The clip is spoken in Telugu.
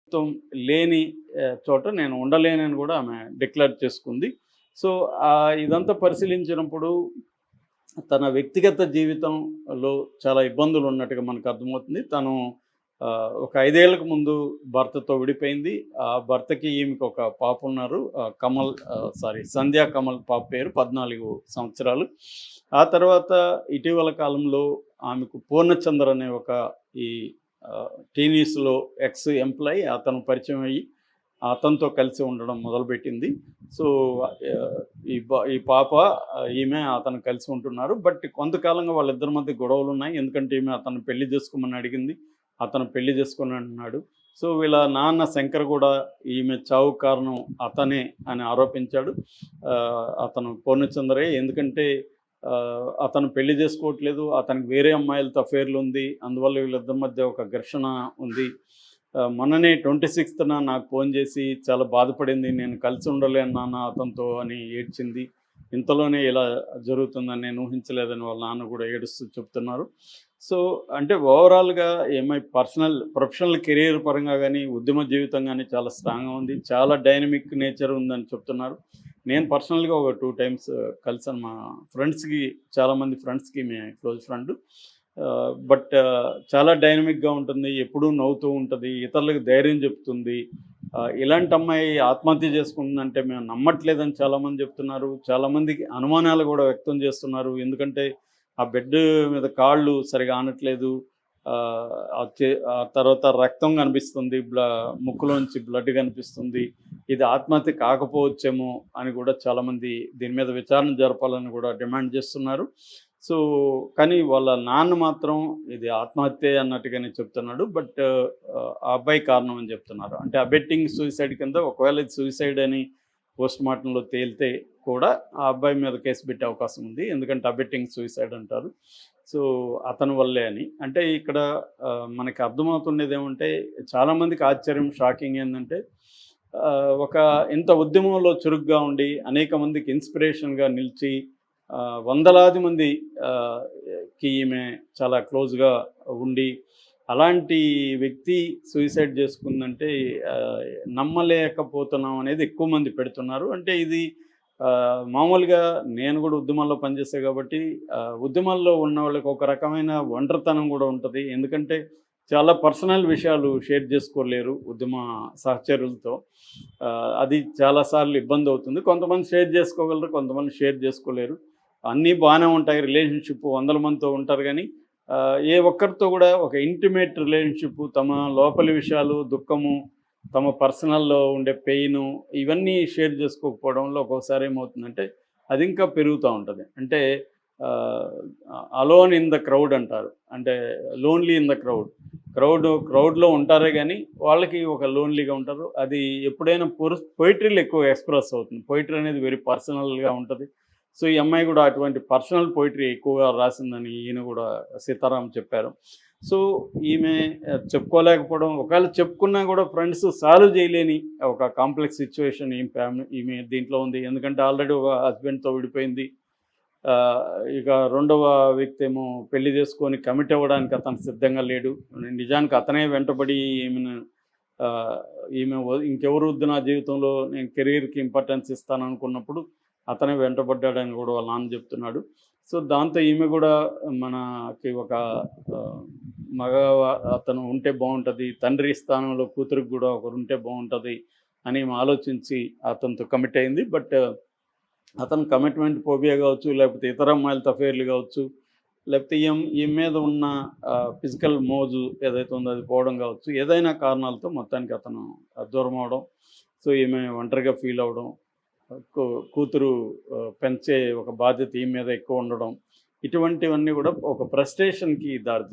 ప్రభుత్వం లేని చోట నేను ఉండలేనని కూడా ఆమె డిక్లేర్ చేసుకుంది. సో, ఇదంతా పరిశీలించినప్పుడు తన వ్యక్తిగత జీవితంలో చాలా ఇబ్బందులు ఉన్నట్టుగా మనకు అర్థమవుతుంది. తను ఒక 5 ఏళ్లకు ముందు భర్తతో విడిపోయింది. ఆ భర్తకి ఈమెకి ఒక పాప ఉన్నారు. సంధ్యా కమల్ పాప పేరు 14 సంవత్సరాలు. ఆ తర్వాత ఇటీవల కాలంలో ఆమెకు పూర్ణచంద్ర అనే ఒక ఈ టీనీస్‌లో ఎక్స్ ఎంప్లాయీ అతను పరిచయం అయ్యి అతనితో కలిసి ఉండడం మొదలుపెట్టింది. సో, ఈ పాప ఈమె అతను కలిసి ఉంటున్నారు. బట్ కొంతకాలంగా వాళ్ళిద్దరి మధ్య గొడవలున్నాయి. ఎందుకంటే ఈమె అతన్ని పెళ్లి చేసుకోమని అడిగింది. అతను పెళ్లి చేసుకోనంటున్నాడు. సో, వీళ్ళ నాన్న శంకర్ కూడా ఈమె చావుకు కారణం అతనే అని ఆరోపించాడు. అతను పూర్ణచంద్రే. ఎందుకంటే అతను పెళ్లి చేసుకోవట్లేదు. అతనికి వేరే అమ్మాయిలతో అఫైర్‌లుంది. అందువల్ల వీళ్ళిద్దరి మధ్య ఒక ఘర్షణ ఉంది. మొన్ననే 26న నాకు ఫోన్ చేసి చాలా బాధపడింది. నేను కలిసి ఉండలేను నాన్న అతనితో అని ఏడ్చింది. ఇంతలోనే ఇలా జరుగుతుందని నేను ఊహించలేదని వాళ్ళ నాన్న కూడా ఏడుస్తూ చెప్తున్నారు. సో, అంటే ఓవరాల్‌గా ప్రొఫెషనల్ కెరియర్ పరంగా గానీ, ఉద్యమ జీవితం గానీ చాలా స్ట్రాంగ్‌గా ఉంది. చాలా డైనమిక్ నేచర్ ఉందని చెప్తున్నారు. నేను పర్సనల్‌గా ఒక 2 టైమ్స్ కలిసాను. మా ఫ్రెండ్స్‌కి చాలామంది ఫ్రెండ్స్‌కి ఈమె క్లోజ్ ఫ్రెండ్. బట్ చాలా డైనమిక్‌గా ఉంటుంది. ఎప్పుడూ నవ్వుతూ ఉంటది. ఇతరులకు ధైర్యం చెప్తుంది. ఇలాంటి అమ్మాయి ఆత్మహత్య చేసుకుంటుందంటే మేము నమ్మట్లేదని చాలామంది చెప్తున్నారు. చాలామందికి అనుమానాలు కూడా వ్యక్తం చేస్తున్నారు. ఎందుకంటే ఆ బెడ్ మీద కాళ్ళు సరిగా ఆనట్లేదు. ఆ తర్వాత రక్తం కనిపిస్తుంది. ముక్కులోంచి బ్లడ్ కనిపిస్తుంది. ఇది ఆత్మహత్య కాకపోవచ్చేమో అని కూడా చాలామంది దీని మీద విచారణ జరపాలని కూడా డిమాండ్ చేస్తున్నారు. సో, కానీ వాళ్ళ నాన్న మాత్రం ఇది ఆత్మహత్యే అన్నట్టుగానే చెప్తున్నాడు. బట్ ఆ అబ్బాయి కారణం అని చెప్తున్నారు. అంటే అబెట్టింగ్ సూసైడ్ కింద ఒకవేళ ఇది సూసైడ్ అని పోస్ట్‌మార్టంలో తేలితే కూడా ఆ అబ్బాయి మీద కేసు పెట్టే అవకాశం ఉంది. ఎందుకంటే అబెట్టింగ్ సూసైడ్ అంటారు. సో, అతని వల్లే అని. అంటే ఇక్కడ మనకి అర్థమవుతుండేదేమంటే చాలామందికి ఆశ్చర్యం, షాకింగ్ ఏందంటే ఒక ఇంత ఉద్యమంలో చురుగ్గా ఉండి అనేక మందికి ఇన్స్పిరేషన్‌గా నిలిచి వందలాది మంది ఈమె చాలా క్లోజ్‌గా ఉండి అలాంటి వ్యక్తి సూసైడ్ చేసుకుందంటే నమ్మలేకపోతున్నాం అనేది ఎక్కువ మంది పెడుతున్నారు. అంటే ఇది మామూలుగా నేను కూడా ఉద్యమాల్లో పనిచేశా కాబట్టి ఉద్యమాల్లో ఉన్నవాళ్ళకి ఒక రకమైన ఒంటరితనం కూడా ఉంటది. ఎందుకంటే చాలా పర్సనల్ విషయాలు షేర్ చేసుకోలేరు ఉద్యమ సహచరులతో. అది చాలా సార్లు ఇబ్బందవుతుంది. కొంతమంది షేర్ చేసుకోగలరు, కొంతమంది షేర్ చేసుకోలేరు. అన్నీ బాగానే ఉంటాయి. రిలేషన్‌షిప్ వందల మందితో ఉంటారు గానీ ఏ ఒక్కరితో కూడా ఒక ఇంటిమేట్ రిలేషన్‌షిప్ తమ లోపలి విషయాలు, దుఃఖము, తమ పర్సనల్‌లో ఉండే పెయిను ఇవన్నీ షేర్ చేసుకోకపోవడంలో ఒక్కోసారి ఏమవుతుందంటే అది ఇంకా పెరుగుతూ ఉంటది. అంటే అలోన్ ఇన్ ద క్రౌడ్ అంటారు. అంటే లోన్లీ ఇన్ ద క్రౌడ్‌లో ఉంటారే గానీ వాళ్ళకి ఒక లోన్లీగా ఉంటారు. అది ఎప్పుడైనా పొయిట్రీలో ఎక్కువ ఎక్స్‌ప్రెస్ అవుతుంది. పొయిట్రీ అనేది వెరీ పర్సనల్‌గా ఉంటది. సో, ఈ అమ్మాయి కూడా అటువంటి పర్సనల్ పొయిటరీ ఎక్కువగా రాసిందని ఈయన కూడా సీతారాం చెప్పారు. సో, ఈమె చెప్పుకోలేకపోవడం, ఒకవేళ చెప్పుకున్నా కూడా ఫ్రెండ్స్ సాల్వ్ చేయలేని ఒక కాంప్లెక్స్ సిట్యుయేషన్ ఈమె దీంట్లో ఉంది. ఎందుకంటే ఆల్రెడీ ఒక హస్బెండ్‌తో విడిపోయింది. ఇక రెండవ వ్యక్తి ఏమో పెళ్లి చేసుకొని కమిట్ అవ్వడానికి అతను సిద్ధంగా లేడు. నిజానికి అతనే వెంటబడి ఈమె ఇంకెవరు వద్దు నా జీవితంలో, నేను కెరీర్‌కి ఇంపార్టెన్స్ ఇస్తాననుకున్నప్పుడు అతనే వెంటబడ్డాడని కూడా వాళ్ళ నాన్న చెప్తున్నాడు. సో, దాంతో ఈమె కూడా మనకి ఒక మగ అతను ఉంటే బాగుంటుంది, తండ్రి స్థానంలో కూతురికి కూడా ఒకరుంటే బాగుంటుంది అని ఆలోచించి అతనితో కమిట్ అయింది. బట్ అతను కమిట్మెంట్ ఫోబియా కావచ్చు, లేకపోతే ఇతర అమ్మాయిలతో అఫైర్లు కావచ్చు, లేకపోతే ఈమె మీద ఉన్న ఫిజికల్ మోజు ఏదైతే ఉందో అది పోవడం కావచ్చు, ఏదైనా కారణాలతో మొత్తానికి అతను దూరం అవడం. సో, ఈమె ఒంటరిగా ఫీల్ అవ్వడం, కూతురు పెంచే ఒక బాధ్యత ఈమె మీద ఎక్కువ ఉండడం, ఇటువంటివన్నీ కూడా ఒక ఫ్రస్ట్రేషన్‌కి దారితీస్తాయి.